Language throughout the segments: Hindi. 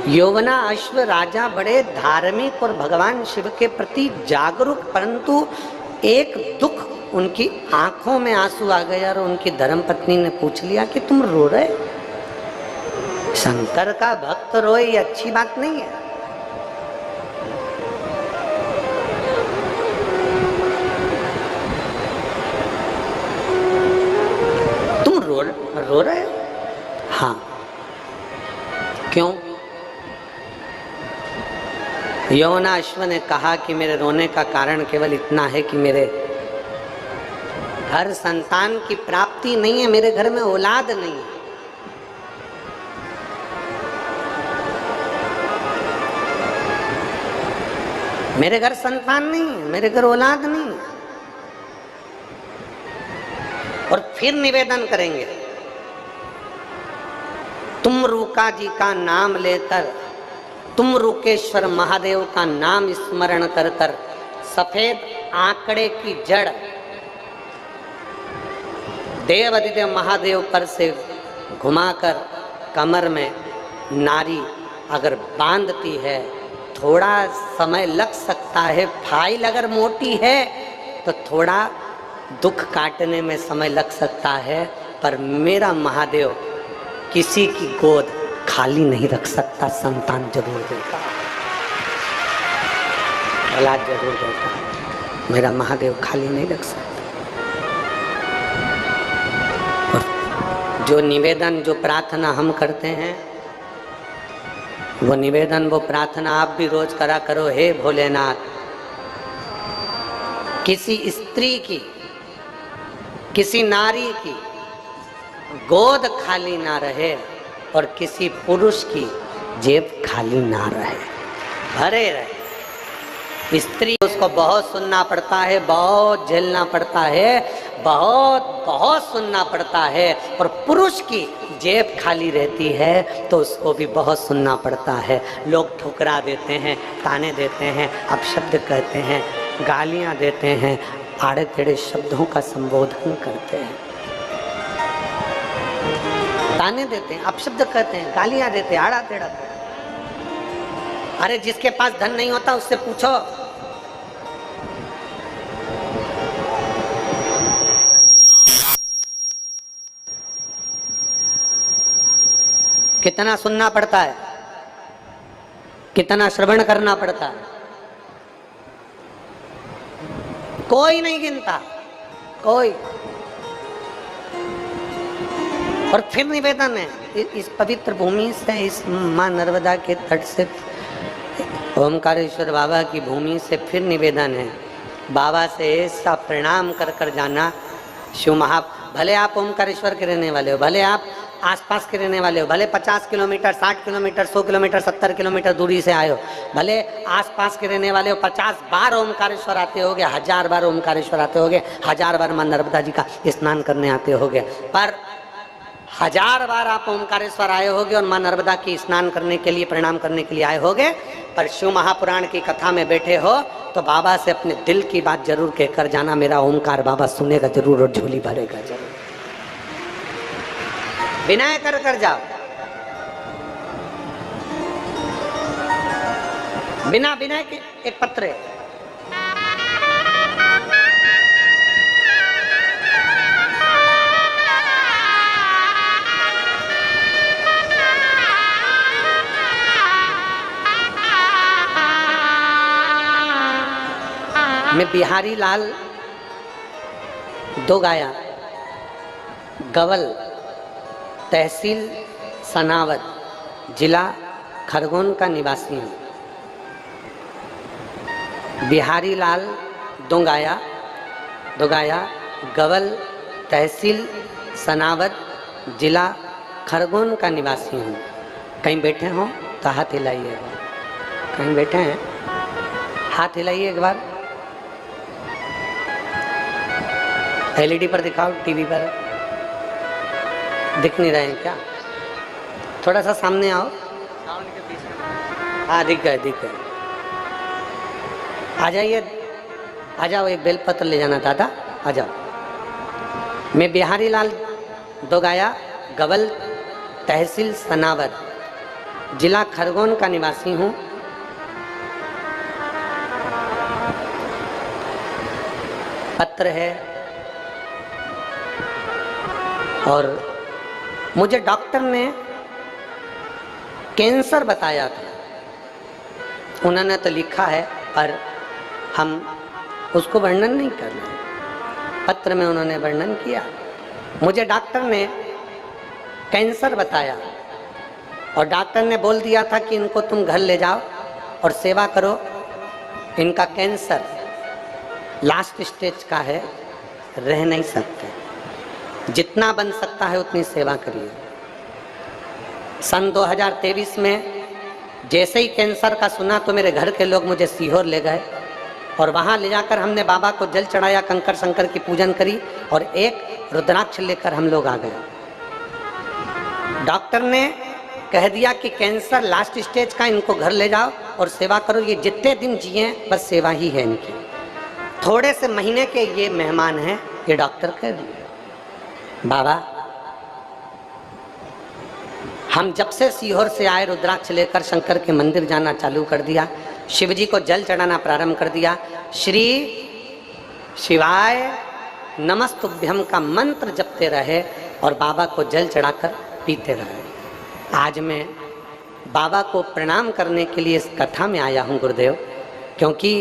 यौवना अश्व राजा बड़े धार्मिक और भगवान शिव के प्रति जागरूक, परंतु एक दुख, उनकी आंखों में आंसू आ गए और उनकी धर्मपत्नी ने पूछ लिया कि तुम रो रहे? शंकर का भक्त रोए ये अच्छी बात नहीं है। तुम रो रहे हो? हाँ। क्यों? यौवना अश्व ने कहा कि मेरे रोने का कारण केवल इतना है कि मेरे घर संतान की प्राप्ति नहीं है, मेरे घर में औलाद नहीं है। मेरे घर संतान नहीं है, मेरे घर औलाद नहीं है। और फिर निवेदन करेंगे, तुम रूका जी का नाम लेकर, तुम रूकेश्वर महादेव का नाम स्मरण कर कर सफेद आंकड़े की जड़ देवादिदेव महादेव पर से घुमाकर कमर में नारी अगर बांधती है, थोड़ा समय लग सकता है। फाइल अगर मोटी है तो थोड़ा दुख काटने में समय लग सकता है, पर मेरा महादेव किसी की गोद खाली नहीं रख सकता, संतान जरूर देता, औलाद जरूर देता। मेरा महादेव खाली नहीं रख सकता। और जो निवेदन, जो प्रार्थना हम करते हैं, वो निवेदन, वो प्रार्थना आप भी रोज करा करो। हे भोलेनाथ, किसी स्त्री की, किसी नारी की गोद खाली ना रहे और किसी पुरुष की जेब खाली ना रहे, भरे रहे। स्त्री उसको बहुत सुनना पड़ता है, बहुत झेलना पड़ता है, बहुत सुनना पड़ता है, और पुरुष की जेब खाली रहती है तो उसको भी बहुत सुनना पड़ता है। लोग ठुकरा देते हैं, ताने देते हैं, अपशब्द कहते हैं, गालियां देते हैं, आड़े टेढ़े शब्दों का संबोधन करते हैं, ताने देते हैं, अपशब्द कहते हैं, गालियां देते हैं, आड़ा टेढ़ा। अरे जिसके पास धन नहीं होता उससे पूछो। कितना सुनना पड़ता है, कितना श्रवण करना पड़ता है, कोई नहीं गिनता, कोई। और फिर निवेदन है, इस पवित्र भूमि से, इस माँ नर्मदा के तट से, ओमकारेश्वर बाबा की भूमि से फिर निवेदन है, बाबा से ऐसा प्रणाम कर कर जाना। शिव महा, भले आप ओमकारेश्वर के रहने वाले हो, भले आप आसपास के रहने वाले हो, भले 50 किलोमीटर, 60 किलोमीटर, 100 किलोमीटर, 70 किलोमीटर दूरी से आए हो, भले आसपास के रहने वाले हो, 50 बार ओमकारेश्वर आते होगे, 1000 बार ओमकारेश्वर आते होगे, 1000 बार मां नर्मदा जी का स्नान करने आते होगे, पर 1000 बार आप ओमकारेश्वर आए होगे और मां नर्मदा की स्नान करने के लिए, प्रणाम करने के लिए आए होगे, पर शिव महापुराण की कथा में बैठे हो तो बाबा से अपने दिल की बात जरूर कहकर जाना। मेरा ओमकार बाबा सुनेगा जरूर और झोली भरेगा जरूर। विनय कर कर जाओ, बिना विनय के एक पत्र है। मैं बिहारी लाल दोगाया, गवल, तहसील सनावद, जिला खरगोन का निवासी हूँ। बिहारी लाल दोगाया, गवल, तहसील सनावद, जिला खरगोन का निवासी हूँ। कहीं बैठे हो तो हाथ हिलाइए, कहीं बैठे हैं हाथ हिलाइए एक बार। एलईडी पर दिखाओ, टीवी पर दिख नहीं रहे हैं क्या? थोड़ा सा सामने आओ। हाँ दिख गए, दिख गए। आ जाइए, आ जाओ, एक बेलपत्र ले जाना दादा, आ जाओ। मैं बिहारी लाल दोगाया, गवल, तहसील सनावद, जिला खरगोन का निवासी हूँ। पत्र है और मुझे डॉक्टर ने कैंसर बताया था। उन्होंने तो लिखा है पर हम उसको वर्णन नहीं कर रहे। पत्र में उन्होंने वर्णन किया। मुझे डॉक्टर ने कैंसर बताया और डॉक्टर ने बोल दिया था कि इनको तुम घर ले जाओ और सेवा करो। इनका कैंसर लास्ट स्टेज का है, रह नहीं सकते। जितना बन सकता है उतनी सेवा करिए। सन 2023 में जैसे ही कैंसर का सुना तो मेरे घर के लोग मुझे सीहोर ले गए और वहाँ ले जाकर हमने बाबा को जल चढ़ाया, कंकर शंकर की पूजन करी और एक रुद्राक्ष लेकर हम लोग आ गए। डॉक्टर ने कह दिया कि कैंसर लास्ट स्टेज का, इनको घर ले जाओ और सेवा करो। ये जितने दिन जिए बस सेवा ही है इनकी। थोड़े से महीने के ये मेहमान हैं, ये डॉक्टर कह दिए। बाबा हम जब से सीहोर से आए रुद्राक्ष लेकर शंकर के मंदिर जाना चालू कर दिया, शिव जी को जल चढ़ाना प्रारंभ कर दिया। श्री शिवाय नमस्तुभ्यम का मंत्र जपते रहे और बाबा को जल चढ़ाकर पीते रहे। आज मैं बाबा को प्रणाम करने के लिए इस कथा में आया हूँ गुरुदेव, क्योंकि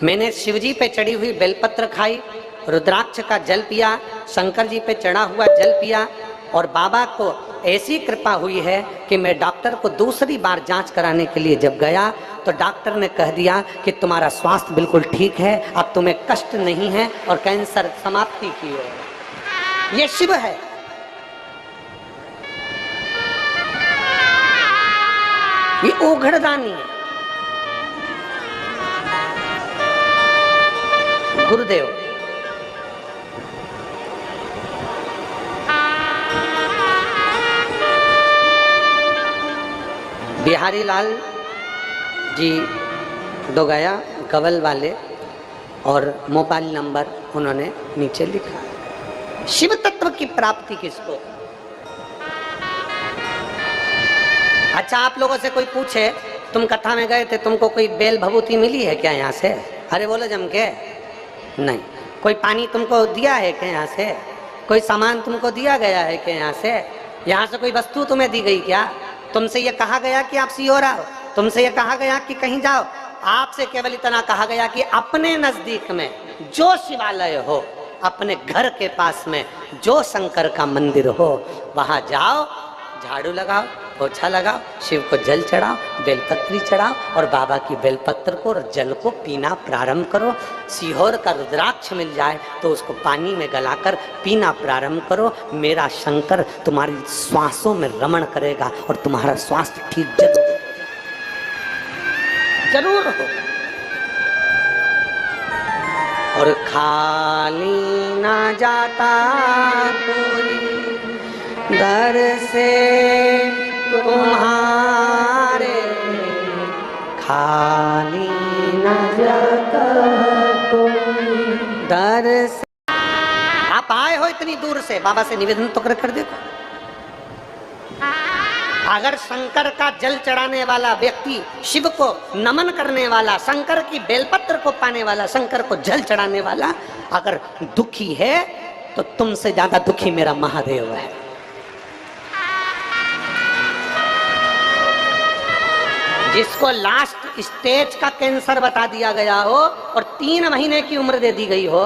मैंने शिव जी पे चढ़ी हुई बेलपत्र खाई, रुद्राक्ष का जल पिया, शंकर जी पे चढ़ा हुआ जल पिया और बाबा को ऐसी कृपा हुई है कि मैं डॉक्टर को दूसरी बार जांच कराने के लिए जब गया तो डॉक्टर ने कह दिया कि तुम्हारा स्वास्थ्य बिल्कुल ठीक है, अब तुम्हें कष्ट नहीं है और कैंसर समाप्ति की ओर। ये शिव है। ये ओघड़दानी है। गुरुदेव बिहारी लाल जी दो गया गवल वाले और मोबाइल नंबर उन्होंने नीचे लिखा। शिव तत्व की प्राप्ति किसको? अच्छा, आप लोगों से कोई पूछे तुम कथा में गए थे, तुमको कोई बेल भभूति मिली है क्या यहाँ से? अरे बोलो जम के नहीं। कोई पानी तुमको दिया है क्या यहाँ से? कोई सामान तुमको दिया गया है क्या यहाँ से? यहाँ से कोई वस्तु तुम्हें दी गई क्या? तुमसे ये कहा गया कि आप सीहोर आओ? तुमसे ये कहा गया कि कहीं जाओ? आपसे केवल इतना कहा गया कि अपने नजदीक में जो शिवालय हो, अपने घर के पास में जो शंकर का मंदिर हो, वहां जाओ, झाड़ू लगाओ, पोछा लगाओ, शिव को जल चढ़ाओ, बेलपत्री चढ़ाओ और बाबा की बेलपत्र को और जल को पीना प्रारंभ करो। सीहोर का रुद्राक्ष मिल जाए तो उसको पानी में गलाकर पीना प्रारंभ करो। मेरा शंकर तुम्हारी श्वासों में रमण करेगा और तुम्हारा स्वास्थ्य ठीक जरूर हो। और खाली ना जाता कोई दर से तुम्हारे, खाली न जाता कोई दर से। आप आए हो इतनी दूर से, बाबा से निवेदन तो कर देखो। अगर शंकर का जल चढ़ाने वाला व्यक्ति, शिव को नमन करने वाला, शंकर की बेलपत्र को पाने वाला, शंकर को जल चढ़ाने वाला अगर दुखी है तो तुमसे ज्यादा दुखी मेरा महादेव है। जिसको लास्ट स्टेज का कैंसर बता दिया गया हो और 3 महीने की उम्र दे दी गई हो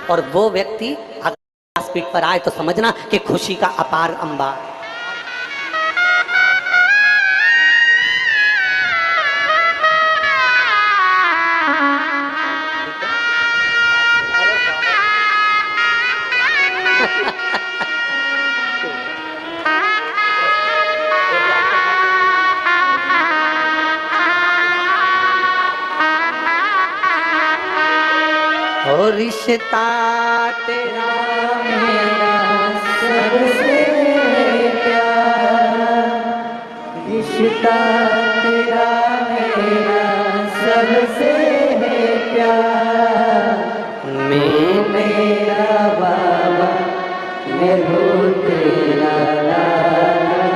और वो व्यक्ति अगर स्पीड पर आए तो समझना कि खुशी का अपार अंबार। और रिश्ता तेरा मेरा सबसे प्यारा, रिश्ता तेरा मेरा सबसे प्यारा। मैं मेरा बाबा, मैं हूँ तेरा लाला,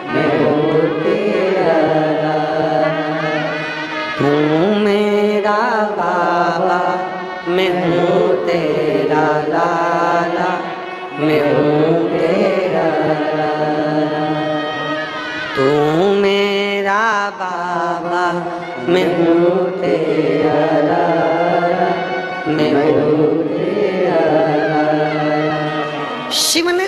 मैं हूँ तेरा तू मेरा बाबा, मैं हूँ तेरा लाला, मैं हूँ तेरा लाला। शिव ने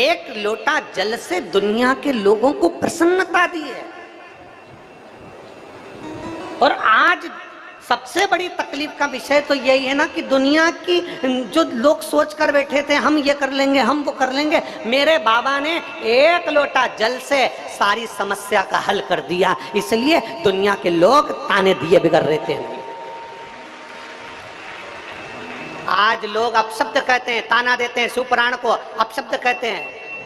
एक लोटा जल से दुनिया के लोगों को प्रसन्नता दी है। और आज सबसे बड़ी तकलीफ का विषय तो यही है ना कि दुनिया की जो लोग सोच कर बैठे थे हम ये कर लेंगे, हम वो कर लेंगे, मेरे बाबा ने एक लोटा जल से सारी समस्या का हल कर दिया। इसलिए दुनिया के लोग ताने दिए बिगड़ रहे थे। आज लोग अपशब्द कहते हैं, ताना देते हैं शिवपुराण को, अपशब्द कहते हैं।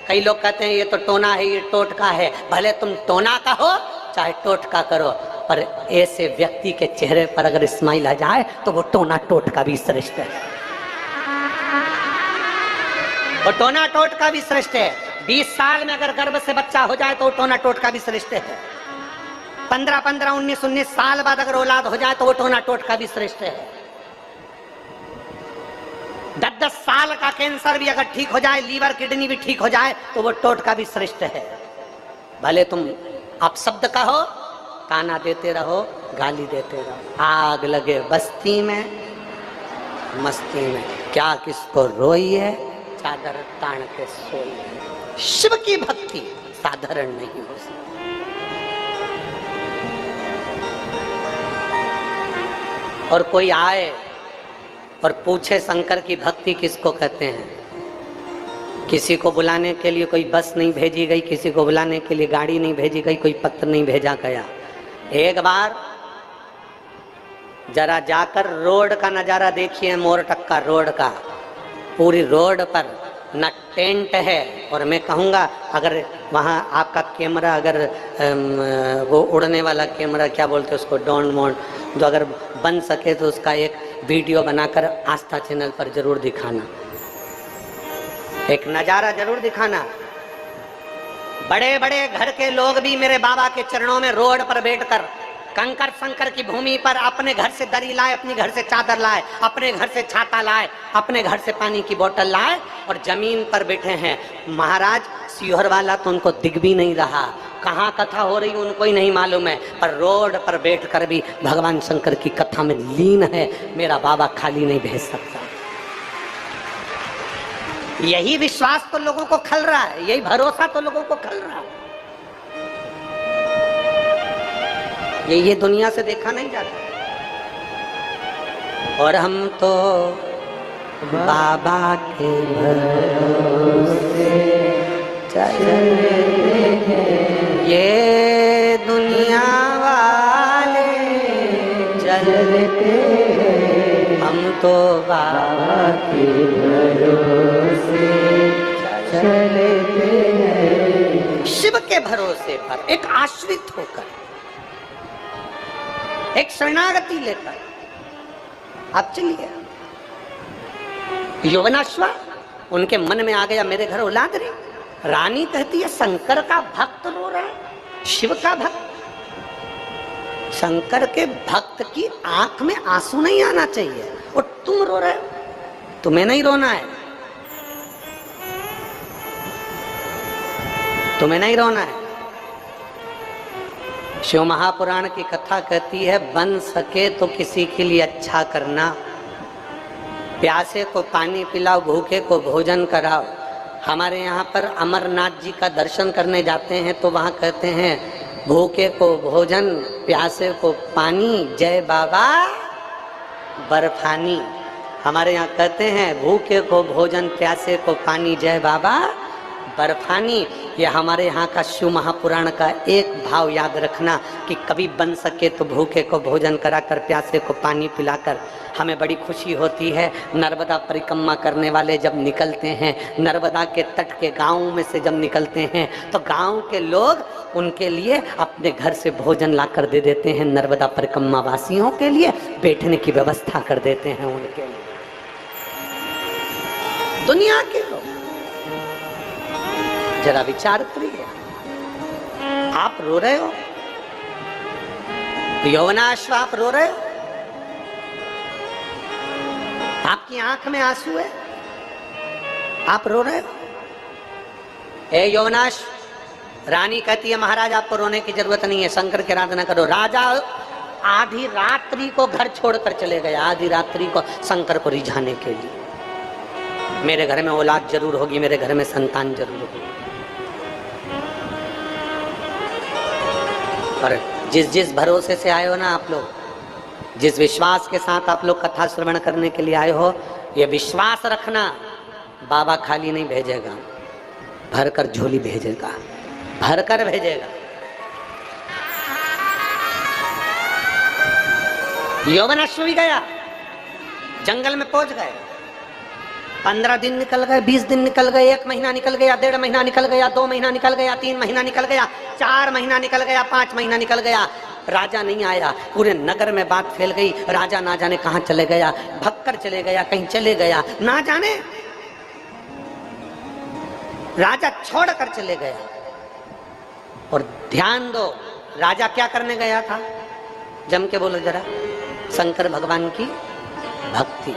कई लोग कहते हैं ये तो टोना है, ये टोटका है। भले तुम टोना का हो चाहे टोटका करो, पर ऐसे व्यक्ति के चेहरे पर अगर स्माइल आ जाए तो वो टोना टोटका भी श्रेष्ठ है। वो टोना टोटका भी श्रेष्ठ है। 20 साल में अगर गर्भ से बच्चा हो जाए तो वो टोना टोटका भी श्रेष्ठ है। 15, 19 साल बाद अगर औलाद हो जाए तो वो टोना टोटका भी श्रेष्ठ है। 10 साल का कैंसर भी अगर ठीक हो जाए, लीवर किडनी भी ठीक हो जाए तो वो टोटका भी श्रेष्ठ है। भले तुम अपशब्द का हो, ताना देते रहो, गाली देते रहो। आग लगे बस्ती में मस्ती में, क्या किसको रोई है, चादर तान के सोई है। शिव की भक्ति साधारण नहीं हो सकती। और कोई आए और पूछे शंकर की भक्ति किसको कहते हैं, किसी को बुलाने के लिए कोई बस नहीं भेजी गई, किसी को बुलाने के लिए गाड़ी नहीं भेजी गई, कोई पत्र नहीं भेजा गया। एक बार जरा जाकर रोड का नजारा देखिए, मोरटक्का रोड का। पूरी रोड पर न टेंट है, और मैं कहूँगा अगर वहाँ आपका कैमरा, अगर वो उड़ने वाला कैमरा क्या बोलते हैं उसको, ड्रोन मोड, जो अगर बन सके तो उसका एक वीडियो बनाकर आस्था चैनल पर जरूर दिखाना, एक नज़ारा जरूर दिखाना। बड़े बड़े घर के लोग भी मेरे बाबा के चरणों में रोड पर बैठकर, कंकर संकर की भूमि पर अपने घर से दरी लाए, अपने घर से चादर लाए, अपने घर से छाता लाए, अपने घर से पानी की बोतल लाए और जमीन पर बैठे हैं। महाराज सीहोर वाला तो उनको दिख भी नहीं रहा, कहाँ कथा हो रही उनको ही नहीं मालूम है, पर रोड पर बैठकर भी भगवान शंकर की कथा में लीन है। मेरा बाबा खाली नहीं भेज सकता। यही विश्वास तो लोगों को खल रहा है, यही भरोसा तो लोगों को खल रहा है। ये दुनिया से देखा नहीं जाता। और हम तो बाबा के भरोसे चलते हैं, ये दुनिया वाले चलते हैं, हम तो बाबा के भरोसे चलते हैं। शिव के भरोसे पर एक आश्रित होकर, एक शरणागति लेकर आप चलिए। यौवनाश्वा उनके मन में आ गया, मेरे घर औलाद रही। रानी कहती है शंकर का भक्त रो रहा है, शिव का भक्त। शंकर के भक्त की आंख में आंसू नहीं आना चाहिए, और तुम रो रहे हो, तुम्हें नहीं रोना है, तुम्हें नहीं रोना है। शिव महापुराण की कथा कहती है, बन सके तो किसी के लिए अच्छा करना, प्यासे को पानी पिलाओ, भूखे को भोजन कराओ। हमारे यहाँ पर अमरनाथ जी का दर्शन करने जाते हैं तो वहाँ कहते हैं भूखे को भोजन, प्यासे को पानी, जय बाबा बर्फानी। हमारे यहाँ कहते हैं भूखे को भोजन, प्यासे को पानी, जय बाबा बर्फानी। ये हमारे यहाँ का शिव महापुराण का एक भाव याद रखना कि कभी बन सके तो भूखे को भोजन कराकर, प्यासे को पानी पिलाकर। हमें बड़ी खुशी होती है नर्मदा परिक्रमा करने वाले जब निकलते हैं, नर्मदा के तट के गाँव में से जब निकलते हैं तो गाँव के लोग उनके लिए अपने घर से भोजन ला कर दे देते हैं। नर्मदा परिक्रमा वासियों के लिए बैठने की व्यवस्था कर देते हैं उनके लिए। दुनिया के लोग जरा विचार करिए, आप रो रहे हो, यौवनाश्व आप रो रहे हो, आपकी आंख में आंसू है, आप रो रहे हो। ए यौवनाश्व रानी कहती है महाराज आपको रोने की जरूरत नहीं है, शंकर की आराधना करो। राजा आधी रात्रि को घर छोड़कर चले गए, आधी रात्रि को शंकर को रिझाने के लिए। मेरे घर में औलाद जरूर होगी, मेरे घर में संतान जरूर होगी। और जिस जिस भरोसे से आए हो ना आप लोग, जिस विश्वास के साथ आप लोग कथा श्रवण करने के लिए आए हो, ये विश्वास रखना बाबा खाली नहीं भेजेगा, भरकर झोली भेजेगा, भरकर भेजेगा। यौवनश्व भी गया, जंगल में पहुंच गए। 15 दिन निकल गए, 20 दिन निकल गए, 1 महीना निकल गया, 1.5 महीना निकल गया, 2 महीना निकल गया, 3 महीना निकल गया, 4 महीना निकल गया, 5 महीना निकल गया। राजा नहीं आया। पूरे नगर में बात फैल गई, राजा ना जाने कहां चले गया, भगकर चले गया, कहीं चले गया, ना जाने राजा छोड़कर चले गया। और ध्यान दो, राजा क्या करने गया था? जम के बोलो जरा, शंकर भगवान की भक्ति।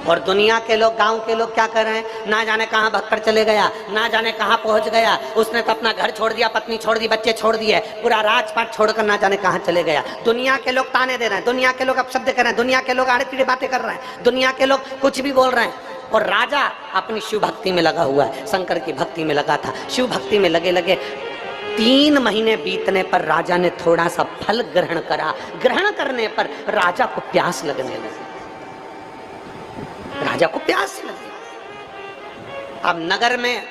और दुनिया के लोग, गांव के लोग क्या कर रहे हैं? ना जाने कहां भगकर चले गया, ना जाने कहां पहुंच गया। उसने तो अपना घर छोड़ दिया, पत्नी छोड़ दी, बच्चे छोड़ दिए, पूरा राजपाट छोड़कर ना जाने कहां चले गया। दुनिया के लोग ताने दे रहे हैं, दुनिया के लोग अपशब्द कर रहे हैं, दुनिया के लोग आड़े टीड़े बातें कर रहे हैं, दुनिया के लोग कुछ भी बोल रहे हैं। और राजा अपनी शिव भक्ति में लगा हुआ है, शंकर की भक्ति में लगा था। शिव भक्ति में लगे लगे 3 महीने बीतने पर राजा ने थोड़ा सा फल ग्रहण करा। ग्रहण करने पर राजा को प्यास लगने लगी, राजा को प्यास लगी। अब नगर में,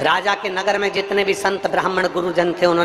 राजा के नगर में जितने भी संत ब्राह्मण गुरुजन थे, उन्होंने